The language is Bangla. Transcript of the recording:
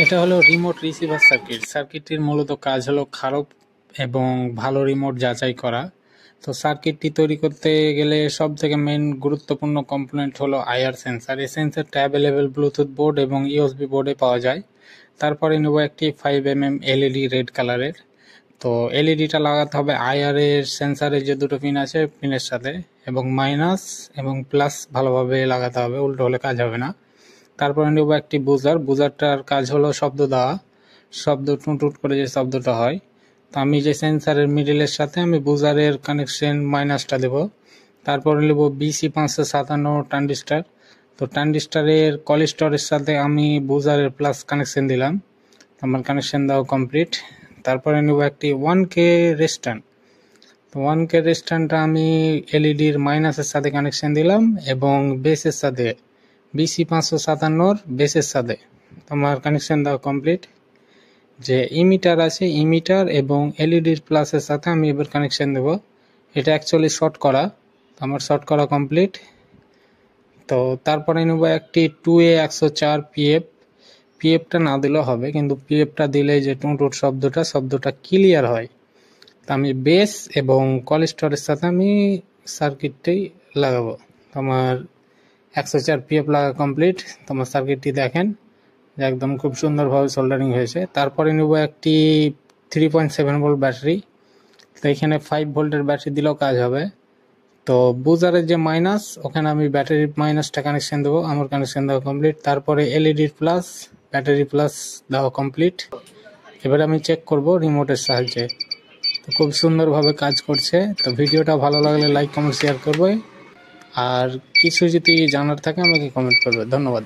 এটা হলো রিমোট রিসিভার সার্কিট। সার্কিটটির মূলত কাজ হলো খারাপ এবং ভালো রিমোট যাচাই করা। তো সার্কিটটি তৈরি করতে গেলে সব থেকে মেন গুরুত্বপূর্ণ কম্পোনেন্ট হলো আইআর সেন্সার। এই সেন্সারটা অ্যাভেলেবেল ব্লুটুথ বোর্ড এবং ইউএসবি বোর্ডে পাওয়া যায়। তারপরে নেব একটি 5mm এলইডি রেড কালারের। তো এলইডিটা লাগাতে হবে আইআর এর সেন্সারের যে দুটো পিন আছে পিনের সাথে, এবং মাইনাস এবং প্লাস ভালোভাবে লাগাতে হবে, উল্টো হলে কাজ হবে না। তারপরে নেব একটি বুজার। বুজারটার কাজ হলো শব্দ দেওয়া, শব্দ টুট করে যে শব্দটা হয়। তো আমি যে সেন্সারের মিডিলের সাথে আমি বুজারের কানেকশন মাইনাসটা দেব। তারপরে নেব BC557 ট্রানজিস্টার। তো ট্রানজিস্টারের কলিস্টরের সাথে আমি বুজারের প্লাস কানেকশন দিলাম, আমার কানেকশন দেওয়া কমপ্লিট। তারপরে নেব একটি 1K রেস্টার্ন। তো 1K রেস্টার্নটা আমি এলইডির মাইনাসের সাথে কানেকশন দিলাম এবং বেসের সাথে BC557 বেসের সাথে আমার কানেকশন দেওয়া কমপ্লিট। যে ইমিটার আছে, ইমিটার এবং এলইডির প্লাসের সাথে আমি এবার কানেকশন দেব। এটা অ্যাকচুয়ালি শর্ট করা, আমার শর্ট করা কমপ্লিট। তো তারপরে নেব একটি 2A104 পিএফটা না দিলেও হবে, কিন্তু পিএফটা দিলে যে টুট শব্দটা ক্লিয়ার হয়। তো আমি বেস এবং কলিস্টরের সাথে আমি সার্কিটটাই লাগাবো। আমার 104 পিএফ লাগা কমপ্লিট। তোমার সার্কিটটি দেখেন যে একদম খুব সুন্দরভাবে সোল্ডারিং হয়েছে। তারপরে নেব একটি 3.7 ভোল্ট ব্যাটারি। তো এখানে 5 ভোল্টের ব্যাটারি দিলেও কাজ হবে। তো বুজারের যে মাইনাস, ওখানে আমি ব্যাটারির মাইনাসটা কানেকশন দেবো, আমার কানেকশন দেওয়া কমপ্লিট। তারপরে এলইডির প্লাস, ব্যাটারি প্লাস দেওয়া কমপ্লিট। এবার আমি চেক করব রিমোটের সাহায্যে। তো খুব সুন্দরভাবে কাজ করছে। তো ভিডিওটা ভালো লাগলে লাইক কমেন্ট শেয়ার করবে, আর কিছু যদি জানার থাকে আমাকে কমেন্ট করবে। ধন্যবাদ।